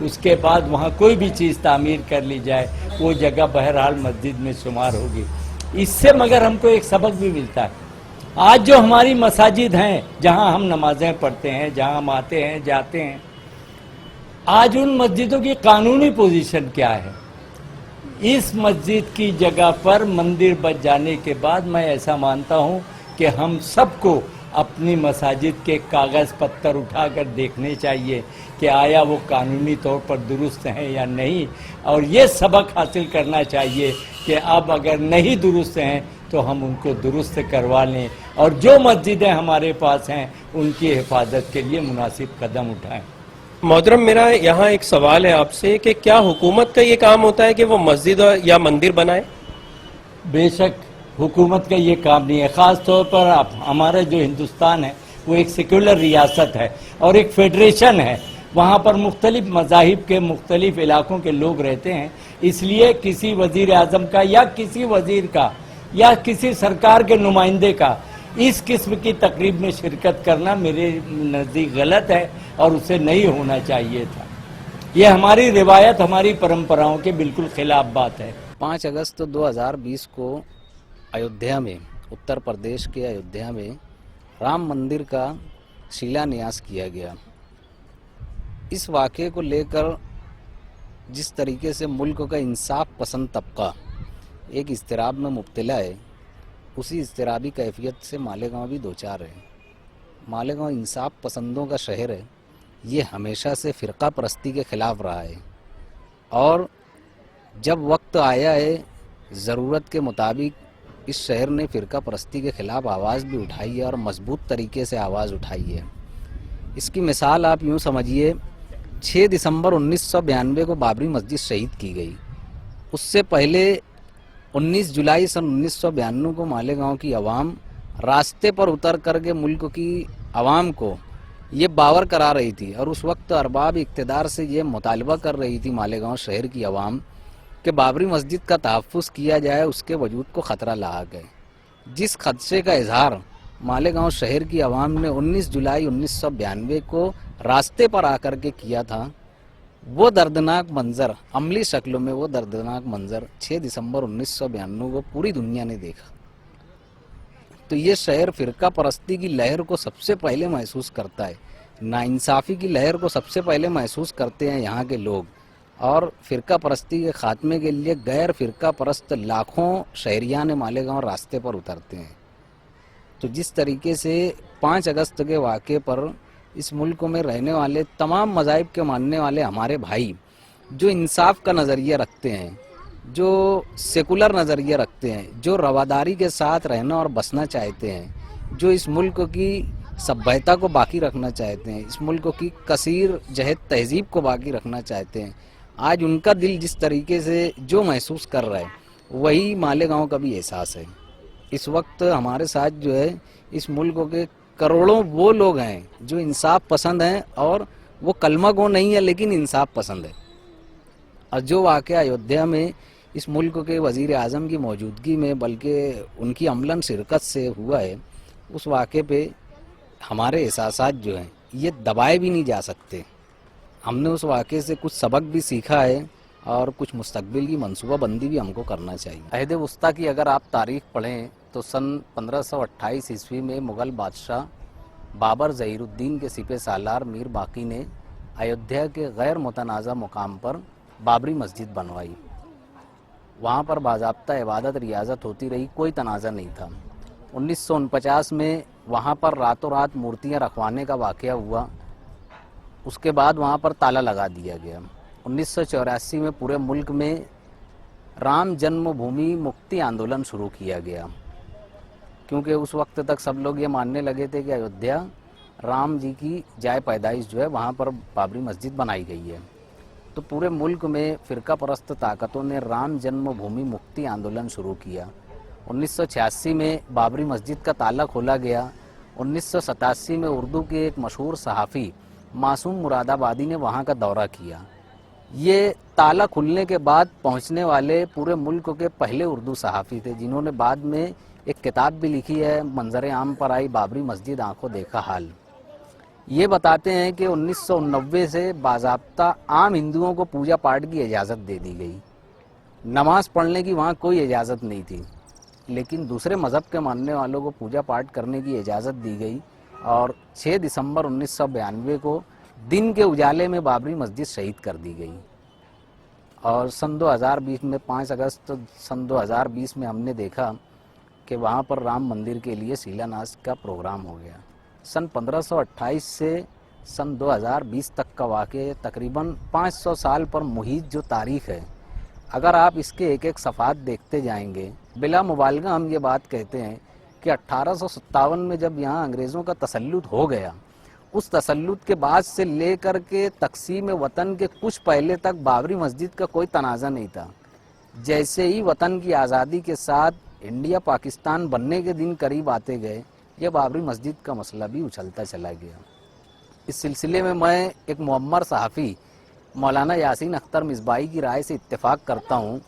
اس کے بعد وہاں کوئی بھی چیز تعمیر کر لی جائے وہ جگہ بہرحال مسجد میں شمار ہوگی. اس سے مگر ہم کو ایک سبق بھی ملتا ہے. آج جو ہماری مساجد ہیں جہاں ہم نمازیں پڑھتے ہیں، جہاں ہم آتے ہیں جاتے ہیں، آج ان مسجدوں کی قانونی پوزیشن کیا ہے؟ اس مسجد کی جگہ پر مندر بچ جانے کے بعد میں ایسا مانتا ہوں کہ ہم سب کو اپنی مساجد کے کاغذ پتر اٹھا کر دیکھنے چاہیے کہ آیا وہ قانونی طور پر درست ہیں یا نہیں، اور یہ سبق حاصل کرنا چاہیے کہ اب اگر نہیں درست ہیں تو ہم ان کو درست کروا لیں، اور جو مسجدیں ہمارے پاس ہیں ان کی حفاظت کے لیے مناسب قدم اٹھائیں. محترم، میرا یہاں ایک سوال ہے آپ سے کہ کیا حکومت کا یہ کام ہوتا ہے کہ وہ مسجد یا مندر بنائے؟ بے شک حکومت کا یہ کام نہیں ہے. خاص طور پر ہمارا جو ہندوستان ہے وہ ایک سیکولر ریاست ہے اور ایک فیڈریشن ہے. وہاں پر مختلف مذاہب کے مختلف علاقوں کے لوگ رہتے ہیں. اس لیے کسی وزیر اعظم کا یا کسی وزیر کا یا کسی سرکار کے نمائندے کا اس قسم کی تقریب میں شرکت کرنا میرے نزدیک غلط ہے اور اسے نہیں ہونا چاہیے تھا. یہ ہماری روایت، ہماری پرمپراؤں کے بالکل خلاف بات ہے. 5 اگست 2020 کو ایودھیا میں، اتر پردیش کے ایودھیا میں رام مندر کا شیلا نیاس کیا گیا. اس واقعے کو لے کر جس طریقے سے ملک کا انصاف پسند طبقہ ایک اضطراب میں مبتلا ہے، اسی اضطرابی کیفیت سے مالیگاؤں بھی دوچار ہے. مالیگاؤں انصاف پسندوں کا شہر ہے. یہ ہمیشہ سے فرقہ پرستی کے خلاف رہا ہے، اور جب وقت آیا ہے ضرورت کے مطابق اس شہر نے فرقہ پرستی کے خلاف آواز بھی اٹھائی ہے اور مضبوط طریقے سے آواز اٹھائی ہے. اس کی مثال آپ یوں سمجھیے، 6 دسمبر 1992 کو بابری مسجد شہید کی گئی. اس سے پہلے 19 جولائی سن 1992 کو مالیگاؤں کی عوام راستے پر اتر کر کے ملک کی عوام کو یہ باور کرا رہی تھی، اور اس وقت ارباب اقتدار سے یہ مطالبہ کر رہی تھی مالیگاؤں شہر کی عوام کہ بابری مسجد کا تحفظ کیا جائے، اس کے وجود کو خطرہ لاحق ہے. جس خدشے کا اظہار مالیگاؤں شہر کی عوام نے 19 جولائی 1992 کو راستے پر آ کر کے کیا تھا، وہ دردناک منظر، عملی شکلوں میں وہ دردناک منظر 6 دسمبر 1992 کو پوری دنیا نے دیکھا. تو یہ شہر فرقہ پرستی کی لہر کو سب سے پہلے محسوس کرتا ہے، ناانصافی کی لہر کو سب سے پہلے محسوس کرتے ہیں یہاں کے لوگ، اور فرقہ پرستی کے خاتمے کے لیے غیر فرقہ پرست لاکھوں شہریان مالیگاؤں راستے پر اترتے ہیں. تو جس طریقے سے 5 اگست کے واقعے پر اس ملک میں رہنے والے تمام مذاہب کے ماننے والے ہمارے بھائی جو انصاف کا نظریہ رکھتے ہیں، جو سیکولر نظریہ رکھتے ہیں، جو رواداری کے ساتھ رہنا اور بسنا چاہتے ہیں، جو اس ملک کی سبھیتا کو باقی رکھنا چاہتے ہیں، اس ملک کی کثیر جہت تہذیب کو باقی رکھنا چاہتے ہیں، آج ان کا دل جس طریقے سے جو محسوس کر رہا ہے وہی مالیگاؤں کا بھی احساس ہے. اس وقت ہمارے ساتھ جو ہے اس ملک کے کروڑوں وہ لوگ ہیں جو انصاف پسند ہیں، اور وہ کلمہ گو نہیں ہے لیکن انصاف پسند ہے. اور جو واقعہ ایودھیا میں اس ملک کے وزیر اعظم کی موجودگی میں بلکہ ان کی عملاً شرکت سے ہوا ہے، اس واقعے پہ ہمارے احساسات جو ہیں یہ دبائے بھی نہیں جا سکتے. ہم نے اس واقعے سے کچھ سبق بھی سیکھا ہے اور کچھ مستقبل کی منصوبہ بندی بھی ہم کو کرنا چاہیے. عہد وسطیٰ کی اگر آپ تاریخ پڑھیں تو سن 1528 عیسوی میں مغل بادشاہ بابر ظہیر الدین کے سپہ سالار میر باقی نے ایودھیا کے غیر متنازع مقام پر بابری مسجد بنوائی. وہاں پر باضابطہ عبادت ریاضت ہوتی رہی، کوئی تنازع نہیں تھا. 1949 میں وہاں پر راتوں رات مورتیاں رکھوانے کا واقعہ ہوا، اس کے بعد وہاں پر تالا لگا دیا گیا. 1984 میں پورے ملک میں رام جنم بھومی مکتی آندولن شروع کیا گیا، کیونکہ اس وقت تک سب لوگ یہ ماننے لگے تھے کہ ایودھیا رام جی کی جائے پیدائش جو ہے وہاں پر بابری مسجد بنائی گئی ہے. تو پورے ملک میں فرقہ پرست طاقتوں نے رام جنم بھومی مکتی آندولن شروع کیا. 1986 میں بابری مسجد کا تالا کھولا گیا. 1987 میں اردو کے ایک مشہور صحافی معصوم مراد آبادی نے وہاں کا دورہ کیا. یہ تالا کھلنے کے بعد پہنچنے والے پورے ملک کے پہلے اردو صحافی تھے، جنہوں نے بعد میں ایک کتاب بھی لکھی ہے، منظر عام پر آئی بابری مسجد آنکھوں دیکھا حال. یہ بتاتے ہیں کہ 1990 سے باضابطہ عام ہندوؤں کو پوجا پاٹ کی اجازت دے دی گئی. نماز پڑھنے کی وہاں کوئی اجازت نہیں تھی، لیکن دوسرے مذہب کے ماننے والوں کو پوجا پاٹ کرنے کی اجازت دی گئی، اور 6 دسمبر 1992 کو دن کے اجالے میں بابری مسجد شہید کر دی گئی. اور سن 2020 میں 5 اگست سن 2020 میں ہم نے دیکھا کہ وہاں پر رام مندر کے لیے شیلاناس کا پروگرام ہو گیا. سن 1528 سے سن 2020 تک کا واقعہ تقریباً 500 سال پر محیط جو تاریخ ہے، اگر آپ اس کے ایک ایک صفحات دیکھتے جائیں گے، بلا مبالغہ ہم یہ بات کہتے ہیں کہ 1857 میں جب یہاں انگریزوں کا تسلط ہو گیا، اس تسلط کے بعد سے لے کر کے تقسیم وطن کے کچھ پہلے تک بابری مسجد کا کوئی تنازع نہیں تھا. جیسے ہی وطن کی آزادی کے ساتھ انڈیا پاکستان بننے کے دن قریب آتے گئے، یہ بابری مسجد کا مسئلہ بھی اچھلتا چلا گیا. اس سلسلے میں ایک معمر صحافی مولانا یاسین اختر مصباحی کی رائے سے اتفاق کرتا ہوں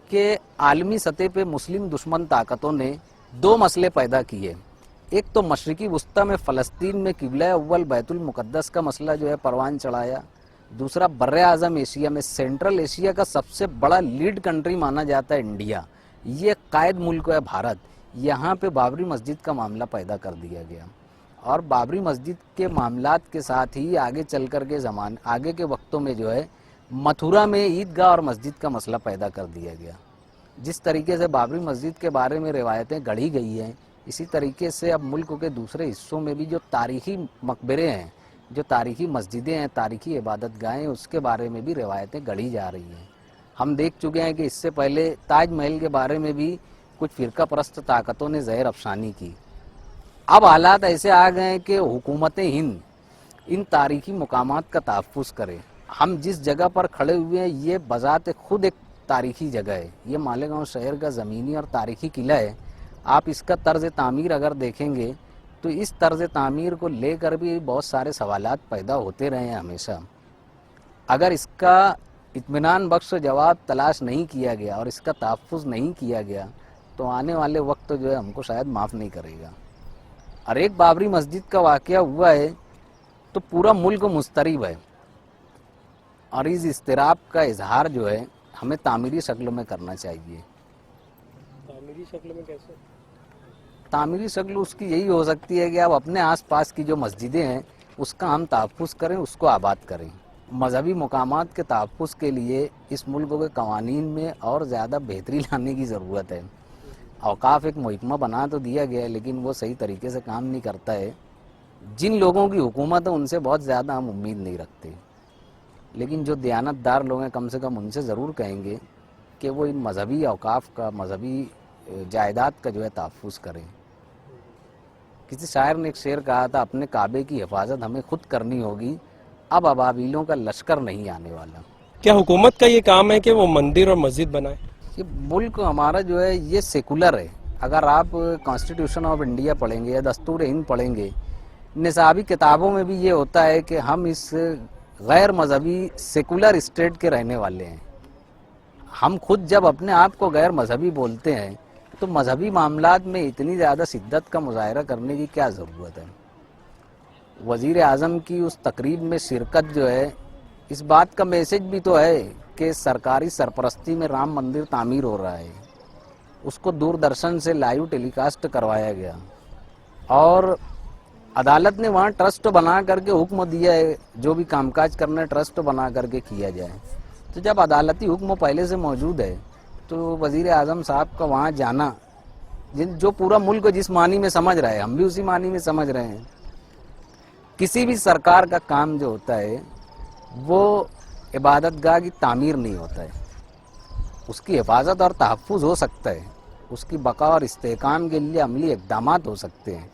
کہ عالمی سطح پہ مسلم دشمن طاقتوں نے 2 مسئلے پیدا کیے. ایک تو مشرقی وسطی میں فلسطین میں قبلہ اول بیت المقدس کا مسئلہ جو ہے پروان چڑھایا. دوسرا بر اعظم ایشیا میں سینٹرل ایشیا کا سب سے بڑا لیڈ کنٹری مانا جاتا ہے انڈیا، یہ قائد ملک ہے بھارت، یہاں پہ بابری مسجد کا معاملہ پیدا کر دیا گیا. اور بابری مسجد کے معاملات کے ساتھ ہی آگے چل کر کے آگے کے وقتوں میں جو ہے متھرا میں عیدگاہ اور مسجد کا مسئلہ پیدا کر دیا گیا. جس طریقے سے بابری مسجد کے بارے میں روایتیں گڑھی گئی ہیں، اسی طریقے سے اب ملک کے دوسرے حصوں میں بھی جو تاریخی مقبرے ہیں، جو تاریخی مسجدیں ہیں، تاریخی عبادت گاہیں، اس کے بارے میں بھی روایتیں گڑھی جا رہی ہیں. ہم دیکھ چکے ہیں کہ اس سے پہلے تاج محل کے بارے میں بھی کچھ فرقہ پرست طاقتوں نے زہر افشانی کی. اب حالات ایسے آ گئے ہیں کہ حکومت ہند ان تاریخی مقامات کا تحفظ کرے. ہم جس جگہ پر کھڑے ہوئے ہیں یہ بذات خود ایک تاریخی جگہ ہے. یہ مالیگاؤں شہر کا زمینی اور تاریخی قلعہ ہے. آپ اس کا طرز تعمیر اگر دیکھیں گے تو اس طرز تعمیر کو لے کر بھی بہت سارے سوالات پیدا ہوتے رہے ہیں ہمیشہ. اگر اس کا اطمینان بخش جواب تلاش نہیں کیا گیا اور اس کا تحفظ نہیں کیا گیا تو آنے والے وقت جو ہے ہم کو شاید معاف نہیں کرے گا. اور ایک بابری مسجد کا واقعہ ہوا ہے تو پورا ملک مضطرب ہے، اور اس اضطراب کا اظہار جو ہے ہمیں تعمیری شکل میں کرنا چاہیے. تعمیری شکل میں کیسے؟ تعمیری شکل اس کی یہی ہو سکتی ہے کہ آپ اپنے آس پاس کی جو مسجدیں ہیں اس کا ہم تحفظ کریں، اس کو آباد کریں. مذہبی مقامات کے تحفظ کے لیے اس ملک کے قوانین میں اور زیادہ بہتری لانے کی ضرورت ہے. اوقاف ایک محکمہ بنا تو دیا گیا ہے لیکن وہ صحیح طریقے سے کام نہیں کرتا ہے. جن لوگوں کی حکومت ہے ان سے بہت زیادہ ہم امید نہیں رکھتے، لیکن جو دیانت دار لوگ ہیں کم سے کم ان سے ضرور کہیں گے کہ وہ ان مذہبی اوقاف کا، مذہبی جائیداد کا جو ہے تحفظ کریں. کسی شاعر نے ایک شعر کہا تھا، اپنے کعبے کی حفاظت ہمیں خود کرنی ہوگی، اب ابابیلوں کا لشکر نہیں آنے والا. کیا حکومت کا یہ کام ہے کہ وہ مندر اور مسجد بنائے؟ یہ ملک ہمارا جو ہے یہ سیکولر ہے. اگر آپ کانسٹیٹیوشن آف انڈیا پڑھیں گے یا دستور ہند پڑھیں گے، نصابی کتابوں میں بھی یہ ہوتا ہے کہ ہم اس غیر مذہبی سیکولر اسٹیٹ کے رہنے والے ہیں. ہم خود جب اپنے آپ کو غیر مذہبی بولتے ہیں تو مذہبی معاملات میں اتنی زیادہ شدت کا مظاہرہ کرنے کی کیا ضرورت ہے؟ وزیر اعظم کی اس تقریب میں شرکت جو ہے اس بات کا میسج بھی تو ہے کہ سرکاری سرپرستی میں رام مندر تعمیر ہو رہا ہے. اس کو دوردرشن سے لائیو ٹیلی کاسٹ کروایا گیا اور عدالت نے وہاں ٹرسٹ بنا کر کے حکم دیا ہے جو بھی کام کاج کرنا ہے ٹرسٹ بنا کر کے کیا جائے. تو جب عدالتی حکم پہلے سے موجود ہے تو وزیر اعظم صاحب کا وہاں جانا، جو پورا ملک جس معنی میں سمجھ رہا ہے ہم بھی اسی معنی میں سمجھ رہے ہیں. کسی بھی سرکار کا کام جو ہوتا ہے وہ عبادت گاہ کی تعمیر نہیں ہوتا ہے. اس کی حفاظت اور تحفظ ہو سکتا ہے، اس کی بقا اور استحکام کے لیے عملی اقدامات ہو سکتے ہیں،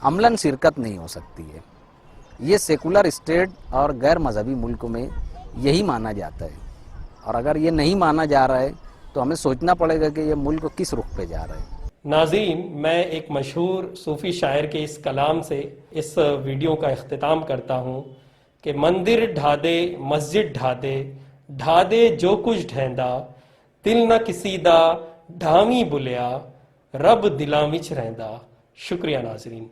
عملاً شرکت نہیں ہو سکتی ہے. یہ سیکولر اسٹیٹ اور غیر مذہبی ملک میں یہی مانا جاتا ہے، اور اگر یہ نہیں مانا جا رہا ہے تو ہمیں سوچنا پڑے گا کہ یہ ملک کس رخ پہ جا رہا ہے. ناظرین، میں ایک مشہور صوفی شاعر کے اس کلام سے اس ویڈیو کا اختتام کرتا ہوں کہ مندر ڈھا دے، مسجد ڈھا دے جو کچھ ڈھیندا، دل نہ کسی دا ڈھاویں بلیا، رب دلاں وچ رہندا. شکریہ ناظرین.